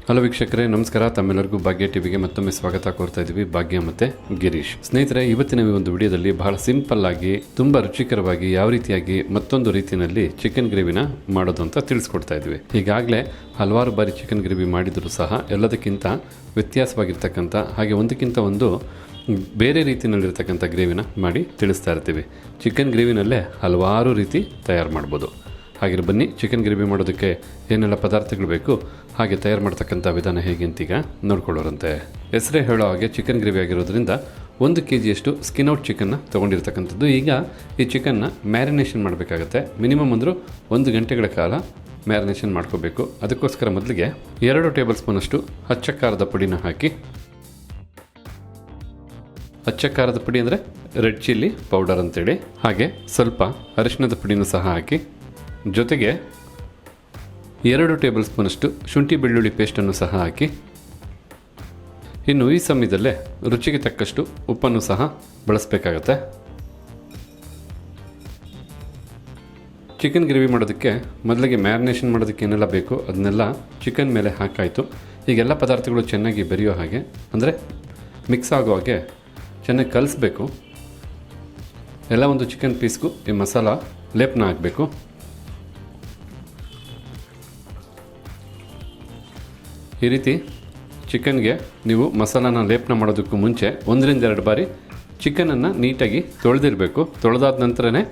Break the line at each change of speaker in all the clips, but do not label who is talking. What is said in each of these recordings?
Hello ವೀಕ್ಷಕರೇ, ನಮಸ್ಕಾರ. ತಮ್ಮೆಲ್ಲರಿಗೂ ಭಾಗ್ಯ ಟಿವಿಗೆ ಮತ್ತೊಮ್ಮೆ ಸ್ವಾಗತ ಕೋರ್ತಾ ಇದ್ದೀವಿ. ಭಾಗ್ಯ ಮತ್ತೆ ಗಿರೀಶ್. ಸ್ನೇಹಿತರೆ, ಇವತ್ತಿನ ಈ ಒಂದು ವಿಡಿಯೋದಲ್ಲಿ ಬಹಳ ಸಿಂಪಲ್ ಆಗಿ ತುಂಬಾ ರುಚಿಕರವಾಗಿ ಯಾವ ರೀತಿಯಾಗಿ ಮತ್ತೊಂದು ರೀತಿಯಲ್ಲಿ ಚಿಕನ್ ಗ್ರೇವಿನ ಮಾಡೋದು ಅಂತ ತಿಳಿಸ್ಕೊಡ್ತಾ ಇದ್ವಿ. ಈಗಾಗಲೇ ಹಲವಾರು ಬಾರಿ ಚಿಕನ್ ಗ್ರೇವಿ ಮಾಡಿದರೂ ಸಹ ಎಲ್ಲದಕ್ಕಿಂತ ವ್ಯತ್ಯಾಸವಾಗಿರ್ತಕ್ಕಂಥ ಹಾಗೆ ಒಂದಕ್ಕಿಂತ ಒಂದು ಬೇರೆ ರೀತಿಯಲ್ಲಿರ್ತಕ್ಕಂಥ ಗ್ರೇವಿನ ಮಾಡಿ ತಿಳಿಸ್ತಾ ಇರ್ತೀವಿ. ಚಿಕನ್ ಗ್ರೇವಿನಲ್ಲೇ ಹಲವಾರು ರೀತಿ ತಯಾರು ಮಾಡ್ಬೋದು. ಹಾಗೆ ಬನ್ನಿ, ಚಿಕನ್ ಗ್ರೇವಿ ಮಾಡೋದಕ್ಕೆ ಏನೆಲ್ಲ ಪದಾರ್ಥಗಳು ಬೇಕು ಹಾಗೆ ತಯಾರು ಮಾಡ್ತಕ್ಕಂಥ ವಿಧಾನ ಹೇಗೆ ಅಂತೀಗ ನೋಡ್ಕೊಳ್ಳೋರಂತೆ. ಹೆಸರೇ ಹೇಳೋ ಹಾಗೆ ಚಿಕನ್ ಗ್ರೇವಿ ಆಗಿರೋದ್ರಿಂದ 1 kg ಸ್ಕಿನ್ ಔಟ್ ಚಿಕನ್ನ ತೊಗೊಂಡಿರ್ತಕ್ಕಂಥದ್ದು. ಈಗ ಈ ಚಿಕನ್ನ ಮ್ಯಾರಿನೇಷನ್ ಮಾಡಬೇಕಾಗತ್ತೆ. ಮಿನಿಮಮ್ ಅಂದರೂ 1 ಗಂಟೆಗಳ ಕಾಲ ಮ್ಯಾರಿನೇಷನ್ ಮಾಡ್ಕೋಬೇಕು. ಅದಕ್ಕೋಸ್ಕರ ಮೊದಲಿಗೆ 2 ಟೇಬಲ್ ಸ್ಪೂನಷ್ಟು ಅಚ್ಚ ಖಾರದ ಪುಡಿನ ಹಾಕಿ, ಅಚ್ಚ ಖಾರದ ಪುಡಿ ಅಂದರೆ ರೆಡ್ ಚಿಲ್ಲಿ ಪೌಡರ್ ಅಂತೇಳಿ, ಹಾಗೆ ಸ್ವಲ್ಪ ಅರಿಶಿಣದ ಪುಡಿನೂ ಸಹ ಹಾಕಿ, ಜೊತೆಗೆ 2 ಟೇಬಲ್ ಸ್ಪೂನಷ್ಟು ಶುಂಠಿ ಬೆಳ್ಳುಳ್ಳಿ ಪೇಸ್ಟನ್ನು ಸಹ ಹಾಕಿ, ಇನ್ನು ಈ ಸಮಯದಲ್ಲೇ ರುಚಿಗೆ ತಕ್ಕಷ್ಟು ಉಪ್ಪನ್ನು ಸಹ ಬಳಸಬೇಕಾಗತ್ತೆ. ಚಿಕನ್ ಗ್ರೇವಿ ಮಾಡೋದಕ್ಕೆ ಮೊದಲಿಗೆ ಮ್ಯಾರಿನೇಷನ್ ಮಾಡೋದಕ್ಕೆ ಏನೆಲ್ಲ ಬೇಕು ಅದನ್ನೆಲ್ಲ ಚಿಕನ್ ಮೇಲೆ ಹಾಕಾಯಿತು. ಈಗೆಲ್ಲ ಪದಾರ್ಥಗಳು ಚೆನ್ನಾಗಿ ಬೆರೆಯೋ ಹಾಗೆ, ಅಂದರೆ ಮಿಕ್ಸ್ ಆಗೋ ಹಾಗೆ ಚೆನ್ನಾಗಿ ಕಲಿಸ್ಬೇಕು. ಎಲ್ಲ ಒಂದು ಚಿಕನ್ ಪೀಸ್ಗೂ ಈ ಮಸಾಲ ಲೇಪನ ಹಾಕಬೇಕು. ಈ ರೀತಿ ಚಿಕನ್ಗೆ ನೀವು ಮಸಾಲಾನ ಲೇಪನ ಮಾಡೋದಕ್ಕೂ ಮುಂಚೆ 1-2 ಬಾರಿ ಚಿಕನನ್ನು ನೀಟಾಗಿ ತೊಳೆದಿರಬೇಕು. ತೊಳೆದಾದ ನಂತರನೇ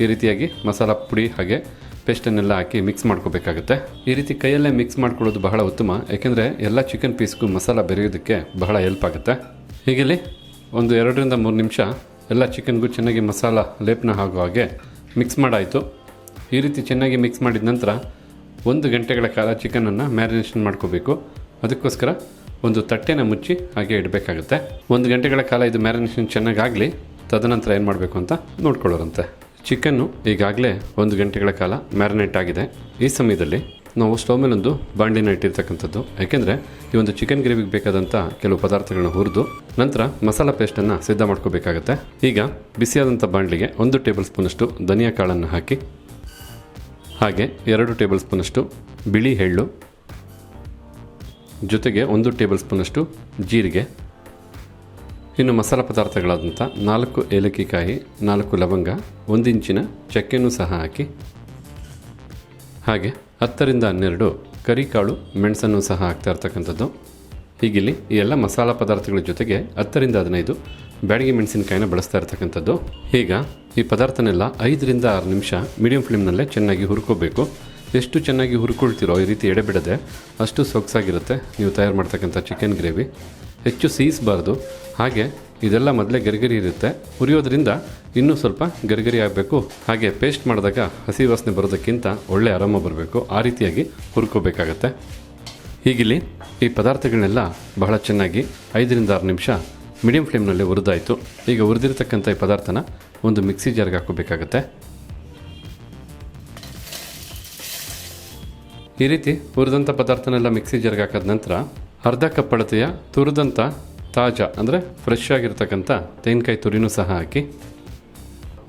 ಈ ರೀತಿಯಾಗಿ ಮಸಾಲ ಪುಡಿ ಹಾಗೆ ಪೇಸ್ಟನ್ನೆಲ್ಲ ಹಾಕಿ ಮಿಕ್ಸ್ ಮಾಡ್ಕೋಬೇಕಾಗುತ್ತೆ. ಈ ರೀತಿ ಕೈಯಲ್ಲೇ ಮಿಕ್ಸ್ ಮಾಡ್ಕೊಳ್ಳೋದು ಬಹಳ ಉತ್ತಮ, ಯಾಕೆಂದರೆ ಎಲ್ಲ ಚಿಕನ್ ಪೀಸ್ಗೂ ಮಸಾಲ ಬೆರೆಯೋದಕ್ಕೆ ಬಹಳ ಹೆಲ್ಪ್ ಆಗುತ್ತೆ. ಹೀಗಿಲ್ಲಿ 2-3 ನಿಮಿಷ ಎಲ್ಲ ಚಿಕನ್ಗೂ ಚೆನ್ನಾಗಿ ಮಸಾಲ ಲೇಪನ ಆಗೋ ಹಾಗೆ ಮಿಕ್ಸ್ ಮಾಡಾಯಿತು. ಈ ರೀತಿ ಚೆನ್ನಾಗಿ ಮಿಕ್ಸ್ ಮಾಡಿದ ನಂತರ 1 ಗಂಟೆಗಳ ಕಾಲ ಚಿಕನನ್ನು ಮ್ಯಾರಿನೇಷನ್ ಮಾಡ್ಕೋಬೇಕು. ಅದಕ್ಕೋಸ್ಕರ ಒಂದು ತಟ್ಟೆನ ಮುಚ್ಚಿ ಹಾಗೆ ಇಡಬೇಕಾಗುತ್ತೆ. 1 ಗಂಟೆಗಳ ಕಾಲ ಇದು ಮ್ಯಾರಿನೇಷನ್ ಚೆನ್ನಾಗಾಗಲಿ, ತದನಂತರ ಏನು ಮಾಡಬೇಕು ಅಂತ ನೋಡ್ಕೊಳ್ಳೋರಂತೆ. ಚಿಕನ್ನು ಈಗಾಗಲೇ 1 ಗಂಟೆಗಳ ಕಾಲ ಮ್ಯಾರಿನೇಟ್ ಆಗಿದೆ. ಈ ಸಮಯದಲ್ಲಿ ನಾವು ಸ್ಟವ್ ಮೇಲೊಂದು ಬಾಣಲಿನ ಇಟ್ಟಿರ್ತಕ್ಕಂಥದ್ದು, ಯಾಕೆಂದರೆ ಈ ಒಂದು ಚಿಕನ್ ಗ್ರೇವಿಗೆ ಬೇಕಾದಂಥ ಕೆಲವು ಪದಾರ್ಥಗಳನ್ನ ಹುರಿದು ನಂತರ ಮಸಾಲ ಪೇಸ್ಟನ್ನು ಸಿದ್ಧ ಮಾಡ್ಕೋಬೇಕಾಗತ್ತೆ. ಈಗ ಬಿಸಿಯಾದಂಥ ಬಾಣಲಿಗೆ 1 ಟೇಬಲ್ ಸ್ಪೂನಷ್ಟು ಧನಿಯಾ ಕಾಳನ್ನು ಹಾಕಿ, ಹಾಗೆ 2 ಟೇಬಲ್ ಸ್ಪೂನಷ್ಟು ಬಿಳಿ ಎಳ್ಳು, ಜೊತೆಗೆ 1 ಟೇಬಲ್ ಸ್ಪೂನಷ್ಟು ಜೀರಿಗೆ, ಇನ್ನು ಮಸಾಲ ಪದಾರ್ಥಗಳಾದಂಥ 4 ಏಲಕ್ಕಿಕಾಯಿ, 4 ಲವಂಗ, 1 ಇಂಚಿನ ಚಕ್ಕೆನೂ ಸಹ ಹಾಕಿ, ಹಾಗೆ 10-12 ಕರಿಕಾಳು ಮೆಣಸನ್ನು ಸಹ ಹಾಕ್ತಾ ಇರ್ತಕ್ಕಂಥದ್ದು. ಹೀಗಿಲ್ಲಿ ಈ ಎಲ್ಲ ಮಸಾಲ ಪದಾರ್ಥಗಳ ಜೊತೆಗೆ 10-15 ಬ್ಯಾಡಗಿ ಮೆಣಸಿನಕಾಯಿನ ಬಳಸ್ತಾ ಇರ್ತಕ್ಕಂಥದ್ದು. ಈಗ ಈ ಪದಾರ್ಥನೆಲ್ಲ 5-6 ನಿಮಿಷ ಮೀಡಿಯಂ ಫ್ಲೇಮ್ನಲ್ಲೇ ಚೆನ್ನಾಗಿ ಹುರ್ಕೋಬೇಕು. ಎಷ್ಟು ಚೆನ್ನಾಗಿ ಹುರ್ಕೊಳ್ತಿರೋ ಈ ರೀತಿ ಎಡೆಬಿಡದೆ ಅಷ್ಟು ಸೊಗಸಾಗಿರುತ್ತೆ ನೀವು ತಯಾರು ಮಾಡ್ತಕ್ಕಂಥ ಚಿಕನ್ ಗ್ರೇವಿ. ಹೆಚ್ಚು ಸೀಸಬಾರ್ದು, ಹಾಗೆ ಇದೆಲ್ಲ ಮೊದಲೇ ಗರಿಗರಿ ಇರುತ್ತೆ. ಹುರಿಯೋದ್ರಿಂದ ಇನ್ನೂ ಸ್ವಲ್ಪ ಗರಿಗರಿ ಆಗಬೇಕು. ಹಾಗೆ ಪೇಸ್ಟ್ ಮಾಡಿದಾಗ ಹಸಿ ವಾಸನೆ ಬರೋದಕ್ಕಿಂತ ಒಳ್ಳೆ ಆರಾಮ ಬರಬೇಕು, ಆ ರೀತಿಯಾಗಿ ಹುರ್ಕೋಬೇಕಾಗತ್ತೆ. ಹೀಗಿಲ್ಲಿ ಈ ಪದಾರ್ಥಗಳನ್ನೆಲ್ಲ ಬಹಳ ಚೆನ್ನಾಗಿ 5-6 ನಿಮಿಷ ಮೀಡಿಯಂ ಫ್ಲೇಮ್ನಲ್ಲಿ ಹುರಿದಾಯಿತು. ಈಗ ಹುರಿದಿರ್ತಕ್ಕಂಥ ಈ ಪದಾರ್ಥನ ಒಂದು ಮಿಕ್ಸಿ ಜಾರ್ಗೆ ಹಾಕೋಬೇಕಾಗತ್ತೆ. ಈ ರೀತಿ ಹುರಿದಂಥ ಪದಾರ್ಥನೆಲ್ಲ ಮಿಕ್ಸಿ ಜಾರ್ಗೆ ಹಾಕಿದ ನಂತರ ಅರ್ಧ ಕಪ್ ಅಳತೆಯ ತುರಿದಂಥ ತಾಜಾ ಅಂದರೆ ಫ್ರೆಶ್ ಆಗಿರ್ತಕ್ಕಂಥ ತೆಂಗಿನಕಾಯಿ ತುರಿನೂ ಸಹ ಹಾಕಿ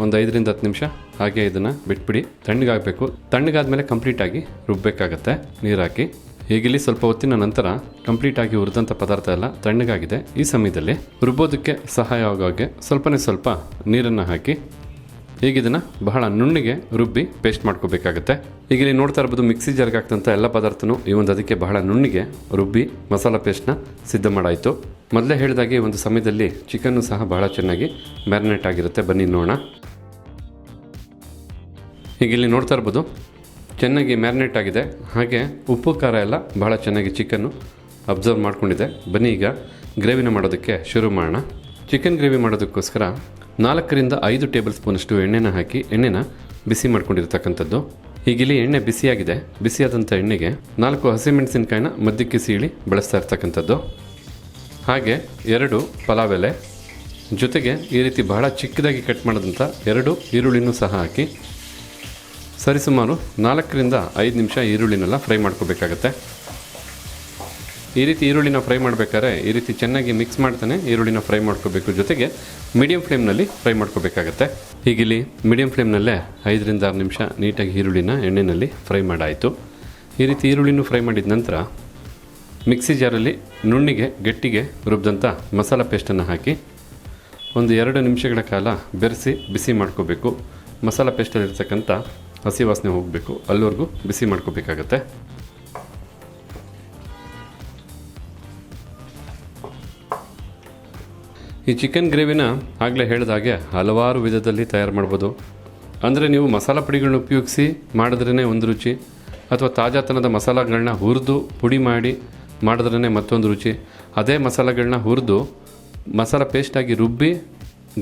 ಒಂದು 5-10 ನಿಮಿಷ ಹಾಗೆ ಇದನ್ನು ಬಿಟ್ಬಿಡಿ. ತಣ್ಣಗಾಗಬೇಕು. ತಣ್ಣಗಾದ್ಮೇಲೆ ಕಂಪ್ಲೀಟಾಗಿ ರುಬ್ಬಬೇಕಾಗತ್ತೆ ನೀರು ಹಾಕಿ. ಹೀಗಿಲ್ಲಿ ಸ್ವಲ್ಪ ಹೊತ್ತಿನ ನಂತರ ಕಂಪ್ಲೀಟಾಗಿ ಹುರಿದಂಥ ಪದಾರ್ಥ ಎಲ್ಲ ತಣ್ಣಗಾಗಿದೆ. ಈ ಸಮಯದಲ್ಲಿ ರುಬ್ಬೋದಕ್ಕೆ ಸಹಾಯ ಆಗೋ ಹಾಗೆ ಸ್ವಲ್ಪ ನೀರನ್ನು ಹಾಕಿ ಹೀಗಿದನ್ನು ಬಹಳ ನುಣ್ಣಿಗೆ ರುಬ್ಬಿ ಪೇಸ್ಟ್ ಮಾಡ್ಕೋಬೇಕಾಗತ್ತೆ. ಈಗ ಇಲ್ಲಿ ನೋಡ್ತಾ ಇರ್ಬೋದು, ಮಿಕ್ಸಿ ಜಾರ್ಗೆ ಹಾಕ್ತಂಥ ಎಲ್ಲ ಪದಾರ್ಥನೂ ಈ ಒಂದು ಅದಕ್ಕೆ ಬಹಳ ನುಣ್ಣಿಗೆ ರುಬ್ಬಿ ಮಸಾಲ ಪೇಸ್ಟ್ನ ಸಿದ್ಧ ಮಾಡಾಯಿತು. ಮೊದಲೇ ಹೇಳಿದಾಗೆ ಈ ಒಂದು ಸಮಯದಲ್ಲಿ ಚಿಕನ್ನು ಸಹ ಬಹಳ ಚೆನ್ನಾಗಿ ಮ್ಯಾರಿನೇಟ್ ಆಗಿರುತ್ತೆ. ಬನ್ನಿ ನೋಡೋಣ. ಈಗ ಇಲ್ಲಿ ನೋಡ್ತಾ ಇರ್ಬೋದು, ಚೆನ್ನಾಗಿ ಮ್ಯಾರಿನೇಟ್ ಆಗಿದೆ. ಹಾಗೆ ಉಪ್ಪು ಖಾರ ಎಲ್ಲ ಬಹಳ ಚೆನ್ನಾಗಿ ಚಿಕನ್ನು ಅಬ್ಸರ್ವ್ ಮಾಡ್ಕೊಂಡಿದೆ. ಬನ್ನಿ ಈಗ ಗ್ರೇವಿನ ಮಾಡೋದಕ್ಕೆ ಶುರು ಮಾಡೋಣ. ಚಿಕನ್ ಗ್ರೇವಿ ಮಾಡೋದಕ್ಕೋಸ್ಕರ 4-5 ಟೇಬಲ್ ಸ್ಪೂನಷ್ಟು ಎಣ್ಣೆನ ಹಾಕಿ ಎಣ್ಣೆನ ಬಿಸಿ ಮಾಡ್ಕೊಂಡಿರ್ತಕ್ಕಂಥದ್ದು. ಹೀಗಿಲ್ಲಿ ಎಣ್ಣೆ ಬಿಸಿಯಾಗಿದೆ. ಬಿಸಿಯಾದಂಥ ಎಣ್ಣೆಗೆ 4 ಹಸಿಮೆಣಸಿನಕಾಯಿನ ಮಧ್ಯಕ್ಕೆ ಸೀಳಿ ಬಳಸ್ತಾ ಇರ್ತಕ್ಕಂಥದ್ದು, ಹಾಗೆ 2 ಪಲಾವ್ ಎಲೆ, ಜೊತೆಗೆ ಈ ರೀತಿ ಬಹಳ ಚಿಕ್ಕದಾಗಿ ಕಟ್ ಮಾಡಿದಂಥ 2 ಈರುಳ್ಳಿನೂ ಸಹ ಹಾಕಿ ಸರಿಸುಮಾರು 4-5 ನಿಮಿಷ ಈರುಳ್ಳಿನೆಲ್ಲ ಫ್ರೈ ಮಾಡ್ಕೋಬೇಕಾಗತ್ತೆ. ಈ ರೀತಿ ಈರುಳ್ಳಿನ ಫ್ರೈ ಮಾಡಬೇಕಾದ್ರೆ ಈ ರೀತಿ ಚೆನ್ನಾಗಿ ಮಿಕ್ಸ್ ಮಾಡ್ತಾನೆ ಈರುಳ್ಳಿನ ಫ್ರೈ ಮಾಡ್ಕೋಬೇಕು. ಜೊತೆಗೆ ಮೀಡಿಯಂ ಫ್ಲೇಮ್ನಲ್ಲಿ ಫ್ರೈ ಮಾಡ್ಕೋಬೇಕಾಗತ್ತೆ. ಹೀಗಿಲ್ಲಿ ಮೀಡಿಯಂ ಫ್ಲೇಮ್ನಲ್ಲೇ 5-6 ನಿಮಿಷ ನೀಟಾಗಿ ಈರುಳ್ಳಿನ ಎಣ್ಣೆಯಲ್ಲಿ ಫ್ರೈ ಮಾಡಾಯಿತು. ಈ ರೀತಿ ಈರುಳ್ಳಿನೂ ಫ್ರೈ ಮಾಡಿದ ನಂತರ ಮಿಕ್ಸಿ ಜಾರಲ್ಲಿ ನುಣ್ಣಿಗೆ ಗಟ್ಟಿಗೆ ರುಬ್ಬಿದಂಥ ಮಸಾಲ ಪೇಸ್ಟನ್ನು ಹಾಕಿ ಒಂದು 2 ನಿಮಿಷಗಳ ಕಾಲ ಬೆರೆಸಿ ಬಿಸಿ ಮಾಡ್ಕೋಬೇಕು. ಮಸಾಲ ಪೇಸ್ಟಲ್ಲಿರ್ತಕ್ಕಂಥ ಹಸಿ ವಾಸನೆ ಹೋಗಬೇಕು, ಅಲ್ಲಿವರೆಗೂ ಬಿಸಿ ಮಾಡ್ಕೋಬೇಕಾಗತ್ತೆ. ಈ ಚಿಕನ್ ಗ್ರೇವಿನ ಆಗಲೇ ಹೇಳಿದ ಹಾಗೆ ಹಲವಾರು ವಿಧದಲ್ಲಿ ತಯಾರು ಮಾಡ್ಬೋದು. ಅಂದರೆ ನೀವು ಮಸಾಲ ಪುಡಿಗಳನ್ನ ಉಪಯೋಗಿಸಿ ಮಾಡಿದ್ರೇ ಒಂದು ರುಚಿ, ಅಥವಾ ತಾಜಾತನದ ಮಸಾಲಗಳನ್ನ ಹುರಿದು ಪುಡಿ ಮಾಡಿ ಮಾಡಿದ್ರೇ ಮತ್ತೊಂದು ರುಚಿ. ಅದೇ ಮಸಾಲೆಗಳನ್ನ ಹುರಿದು ಮಸಾಲ ಪೇಸ್ಟಾಗಿ ರುಬ್ಬಿ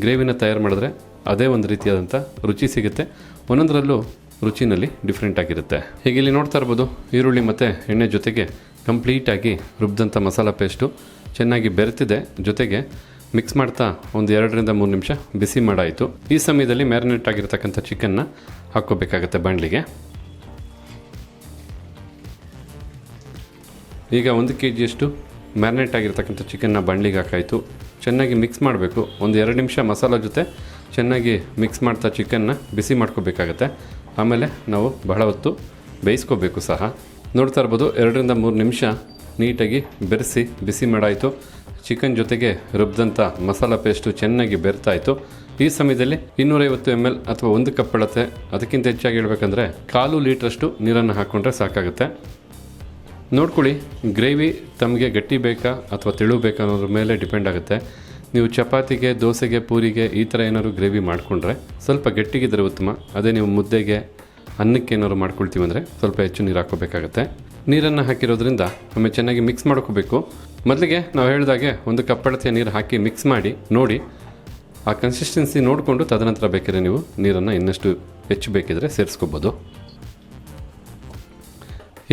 ಗ್ರೇವಿನ ತಯಾರು ಮಾಡಿದ್ರೆ ಅದೇ ಒಂದು ರೀತಿಯಾದಂಥ ರುಚಿ ಸಿಗುತ್ತೆ. ಒಂದೊಂದರಲ್ಲೂ ರುಚಿನಲ್ಲಿ ಡಿಫ್ರೆಂಟ್ ಆಗಿರುತ್ತೆ. ಹೀಗೆ ಇಲ್ಲಿ ನೋಡ್ತಾ ಇರ್ಬೋದು, ಈರುಳ್ಳಿ ಮತ್ತು ಎಣ್ಣೆ ಜೊತೆಗೆ ಕಂಪ್ಲೀಟಾಗಿ ರುಬ್ಬಿದಂಥ ಮಸಾಲ ಪೇಸ್ಟು ಚೆನ್ನಾಗಿ ಬೆರೆತಿದೆ. ಜೊತೆಗೆ ಮಿಕ್ಸ್ ಮಾಡ್ತಾ ಒಂದು 2 ರಿಂದ 3 ನಿಮಿಷ ಬಿಸಿ ಮಾಡಾಯಿತು. ಈ ಸಮಯದಲ್ಲಿ ಮ್ಯಾರಿನೇಟ್ ಆಗಿರ್ತಕ್ಕಂಥ ಚಿಕನ್ನ ಹಾಕ್ಕೋಬೇಕಾಗತ್ತೆ ಬಾಣಲಿಗೆ. ಈಗ 1 kgಯಷ್ಟು ಮ್ಯಾರಿನೇಟ್ ಆಗಿರ್ತಕ್ಕಂಥ ಚಿಕನ್ನ ಬಾಣಲಿಗೆ ಹಾಕಾಯಿತು. ಚೆನ್ನಾಗಿ ಮಿಕ್ಸ್ ಮಾಡಬೇಕು. ಒಂದು 2 ನಿಮಿಷ ಮಸಾಲ ಜೊತೆ ಚೆನ್ನಾಗಿ ಮಿಕ್ಸ್ ಮಾಡ್ತಾ ಚಿಕನ್ನ ಬಿಸಿ ಮಾಡ್ಕೋಬೇಕಾಗತ್ತೆ. ಆಮೇಲೆ ನಾವು ಬಹಳ ಹೊತ್ತು ಬೇಯಿಸ್ಕೋಬೇಕು ಸಹ. ನೋಡ್ತಾ ಇರ್ಬೋದು, 2 ರಿಂದ 3 ನಿಮಿಷ ನೀಟಾಗಿ ಬೆರೆಸಿ ಬಿಸಿ ಮಾಡಾಯಿತು. ಚಿಕನ್ ಜೊತೆಗೆ ರುಬ್ಬಿದಂಥ ಮಸಾಲ ಪೇಸ್ಟು ಚೆನ್ನಾಗಿ ಬೆರ್ತಾಯಿತು. ಈ ಸಮಯದಲ್ಲಿ 250 ml ಅಥವಾ 1 ಕಪ್ ಅಳತೆ, ಅದಕ್ಕಿಂತ ಹೆಚ್ಚಾಗಿ ಹೇಳಬೇಕಂದ್ರೆ 1/4 ಲೀಟ್ರಷ್ಟು ನೀರನ್ನು ಹಾಕ್ಕೊಂಡ್ರೆ ಸಾಕಾಗುತ್ತೆ. ನೋಡ್ಕೊಳ್ಳಿ, ಗ್ರೇವಿ ತಮಗೆ ಗಟ್ಟಿ ಬೇಕಾ ಅಥವಾ ತೆಳು ಬೇಕಾ ಅನ್ನೋದ್ರ ಮೇಲೆ ಡಿಪೆಂಡ್ ಆಗುತ್ತೆ. ನೀವು ಚಪಾತಿಗೆ, ದೋಸೆಗೆ, ಪೂರಿಗೆ ಈ ಥರ ಏನಾದ್ರು ಗ್ರೇವಿ ಮಾಡಿಕೊಂಡ್ರೆ ಸ್ವಲ್ಪ ಗಟ್ಟಿಗಿದ್ರೆ ಉತ್ತಮ. ಅದೇ ನೀವು ಮುದ್ದೆಗೆ, ಅನ್ನಕ್ಕೆ ಏನಾದ್ರು ಮಾಡ್ಕೊಳ್ತೀವಿ ಅಂದರೆ ಸ್ವಲ್ಪ ಹೆಚ್ಚು ನೀರು ಹಾಕ್ಕೋಬೇಕಾಗತ್ತೆ. ನೀರನ್ನು ಹಾಕಿರೋದ್ರಿಂದ ಒಮ್ಮೆ ಚೆನ್ನಾಗಿ ಮಿಕ್ಸ್ ಮಾಡ್ಕೋಬೇಕು. ಮೊದಲಿಗೆ ನಾವು ಹೇಳಿದಾಗೆ 1 ಕಪ್ ಅಳತೆಯ ನೀರು ಹಾಕಿ ಮಿಕ್ಸ್ ಮಾಡಿ ನೋಡಿ. ಆ ಕನ್ಸಿಸ್ಟೆನ್ಸಿ ನೋಡಿಕೊಂಡು ತದನಂತರ ಬೇಕಿದ್ರೆ ನೀವು ನೀರನ್ನು ಇನ್ನಷ್ಟು ಹೆಚ್ಚು ಬೇಕಿದ್ರೆ ಸೇರಿಸ್ಕೋಬೋದು.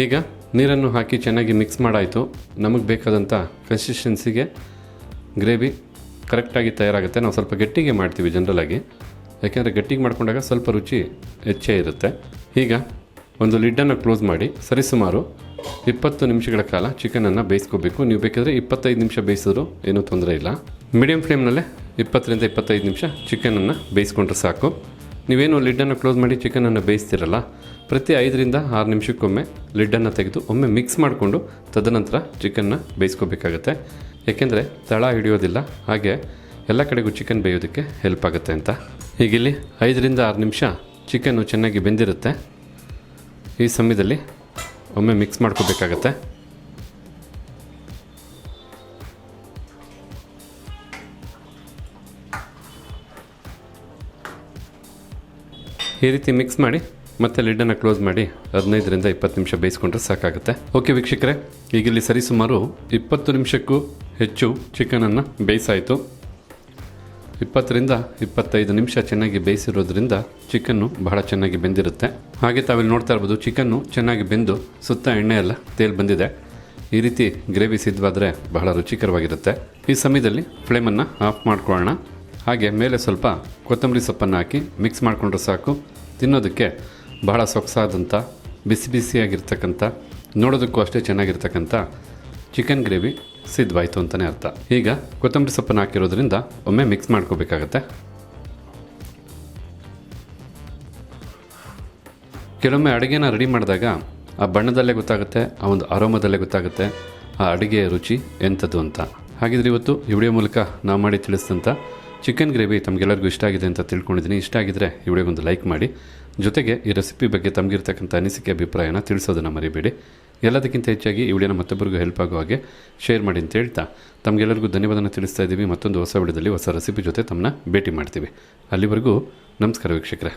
ಈಗ ನೀರನ್ನು ಹಾಕಿ ಚೆನ್ನಾಗಿ ಮಿಕ್ಸ್ ಮಾಡಾಯಿತು. ನಮಗೆ ಬೇಕಾದಂಥ ಕನ್ಸಿಸ್ಟೆನ್ಸಿಗೆ ಗ್ರೇವಿ ಕರೆಕ್ಟಾಗಿ ತಯಾರಾಗುತ್ತೆ. ನಾವು ಸ್ವಲ್ಪ ಗಟ್ಟಿಗೆ ಮಾಡ್ತೀವಿ ಜನರಲಾಗಿ, ಯಾಕೆಂದರೆ ಗಟ್ಟಿಗೆ ಮಾಡ್ಕೊಂಡಾಗ ಸ್ವಲ್ಪ ರುಚಿ ಹೆಚ್ಚೇ ಇರುತ್ತೆ. ಈಗ ಒಂದು ಲಿಡ್ಡನ್ನು ಕ್ಲೋಸ್ ಮಾಡಿ ಸರಿಸುಮಾರು 20 ನಿಮಿಷಗಳ ಕಾಲ ಚಿಕನನ್ನು ಬೇಯಿಸ್ಕೋಬೇಕು. ನೀವು ಬೇಕಿದ್ರೆ 25 ನಿಮಿಷ ಬೇಯಿಸಿದ್ರು ಏನೂ ತೊಂದರೆ ಇಲ್ಲ. ಮೀಡಿಯಮ್ ಫ್ಲೇಮ್ನಲ್ಲೇ 20 ರಿಂದ 25 ನಿಮಿಷ ಚಿಕನನ್ನು ಬೇಯಿಸ್ಕೊಂಡ್ರೆ ಸಾಕು. ನೀವೇನು ಲಿಡ್ಡನ್ನು ಕ್ಲೋಸ್ ಮಾಡಿ ಚಿಕನನ್ನು ಬೇಯಿಸ್ತಿರಲ್ಲ, ಪ್ರತಿ 5 ರಿಂದ 6 ನಿಮಿಷಕ್ಕೊಮ್ಮೆ ಲಿಡ್ಡನ್ನು ತೆಗೆದು ಒಮ್ಮೆ ಮಿಕ್ಸ್ ಮಾಡಿಕೊಂಡು ತದನಂತರ ಚಿಕನ್ನ ಬೇಯಿಸ್ಕೋಬೇಕಾಗತ್ತೆ. ಏಕೆಂದರೆ ತಳ ಹಿಡಿಯೋದಿಲ್ಲ, ಹಾಗೆ ಎಲ್ಲ ಕಡೆಗೂ ಚಿಕನ್ ಬೇಯೋದಕ್ಕೆ ಹೆಲ್ಪ್ ಆಗುತ್ತೆ ಅಂತ. ಹೀಗಿಲ್ಲಿ 5 ರಿಂದ 6 ನಿಮಿಷ ಚಿಕನ್ನು ಚೆನ್ನಾಗಿ ಬೆಂದಿರುತ್ತೆ. ಈ ಸಮಯದಲ್ಲಿ ಒಮ್ಮೆ ಮಿಕ್ಸ್ ಮಾಡ್ಕೋಬೇಕಾಗತ್ತೆ. ಈ ರೀತಿ ಮಿಕ್ಸ್ ಮಾಡಿ ಮತ್ತೆ ಲಿಡ್ಡನ್ನು ಕ್ಲೋಸ್ ಮಾಡಿ 15 ರಿಂದ 20 ನಿಮಿಷ ಬೇಯಿಸ್ಕೊಂಡ್ರೆ ಸಾಕಾಗುತ್ತೆ. ಓಕೆ ವೀಕ್ಷಕರೇ, ಈಗಿಲ್ಲಿ ಸರಿಸುಮಾರು 20 ನಿಮಿಷಕ್ಕೂ ಹೆಚ್ಚು ಚಿಕನನ್ನು ಬೇಯಿಸಾಯಿತು. 20 ರಿಂದ 25 ನಿಮಿಷ ಚೆನ್ನಾಗಿ ಬೇಯಿಸಿರೋದ್ರಿಂದ ಚಿಕನ್ನು ಬಹಳ ಚೆನ್ನಾಗಿ ಬೆಂದಿರುತ್ತೆ. ಹಾಗೆ ತಾವಿಲ್ಲಿ ನೋಡ್ತಾ ಇರ್ಬೋದು, ಚಿಕನ್ನು ಚೆನ್ನಾಗಿ ಬೆಂದು ಸುತ್ತ ಎಣ್ಣೆ ಎಲ್ಲ ತೇಲ್ ಬಂದಿದೆ. ಈ ರೀತಿ ಗ್ರೇವಿ ಸಿದ್ಧವಾದರೆ ಬಹಳ ರುಚಿಕರವಾಗಿರುತ್ತೆ. ಈ ಸಮಯದಲ್ಲಿ ಫ್ಲೇಮನ್ನು ಆಫ್ ಮಾಡ್ಕೊಳ್ಳೋಣ. ಹಾಗೆ ಮೇಲೆ ಸ್ವಲ್ಪ ಕೊತ್ತಂಬರಿ ಸೊಪ್ಪನ್ನು ಹಾಕಿ ಮಿಕ್ಸ್ ಮಾಡಿಕೊಂಡ್ರೆ ಸಾಕು. ತಿನ್ನೋದಕ್ಕೆ ಬಹಳ ಸೊಗಸಾದಂಥ, ಬಿಸಿ ಬಿಸಿಯಾಗಿರ್ತಕ್ಕಂಥ, ನೋಡೋದಕ್ಕೂ ಅಷ್ಟೇ ಚೆನ್ನಾಗಿರ್ತಕ್ಕಂಥ ಚಿಕನ್ ಗ್ರೇವಿ ಸಿದ್ಧವಾಯಿತು ಅಂತಲೇ ಅರ್ಥ. ಈಗ ಕೊತ್ತಂಬರಿ ಸೊಪ್ಪನ್ನು ಹಾಕಿರೋದ್ರಿಂದ ಒಮ್ಮೆ ಮಿಕ್ಸ್ ಮಾಡ್ಕೋಬೇಕಾಗತ್ತೆ. ಕೆಲವೊಮ್ಮೆ ಅಡುಗೆನ ರೆಡಿ ಮಾಡಿದಾಗ ಆ ಬಣ್ಣದಲ್ಲೇ ಗೊತ್ತಾಗುತ್ತೆ, ಆ ಒಂದು ಅರೋಮದಲ್ಲೇ ಗೊತ್ತಾಗುತ್ತೆ ಆ ಅಡುಗೆಯ ರುಚಿ ಎಂಥದ್ದು ಅಂತ. ಹಾಗಿದ್ರೆ ಇವತ್ತು ಈ ವಿಡಿಯೋ ಮೂಲಕ ನಾವು ಮಾಡಿ ತಿಳಿಸಿದಂಥ ಚಿಕನ್ ಗ್ರೇವಿ ತಮಗೆಲ್ಲರಿಗೂ ಇಷ್ಟ ಆಗಿದೆ ಅಂತ ತಿಳ್ಕೊಂಡಿದ್ದೀನಿ. ಇಷ್ಟ ಆಗಿದ್ದರೆ ಈ ವಿಡಿಯೋಗೊಂದು ಲೈಕ್ ಮಾಡಿ. ಜೊತೆಗೆ ಈ ರೆಸಿಪಿ ಬಗ್ಗೆ ತಮಗಿರ್ತಕ್ಕಂಥ ಅನಿಸಿಕೆ, ಅಭಿಪ್ರಾಯನ ತಿಳಿಸೋದನ್ನು ಮರಿಬೇಡಿ. ಎಲ್ಲದಕ್ಕಿಂತ ಹೆಚ್ಚಾಗಿ ಈ ವಿಡಿಯೋನ ಮತ್ತೊಬ್ಬರಿಗೂ ಹೆಲ್ಪ್ ಆಗೋ ಹಾಗೆ ಶೇರ್ ಮಾಡಿ ಅಂತ ಹೇಳ್ತಾ ತಮಗೆಲ್ಲರಿಗೂ ಧನ್ಯವಾದನ ತಿಳಿಸ್ತಾ ಇದ್ದೀವಿ. ಮತ್ತೊಂದು ಹೊಸ ವಿಡಿಯೋದಲ್ಲಿ ಹೊಸ ರೆಸಿಪಿ ಜೊತೆ ತಮ್ಮನ್ನ ಭೇಟಿ ಮಾಡ್ತೀವಿ. ಅಲ್ಲಿವರೆಗೂ ನಮಸ್ಕಾರ ವೀಕ್ಷಕರೇ.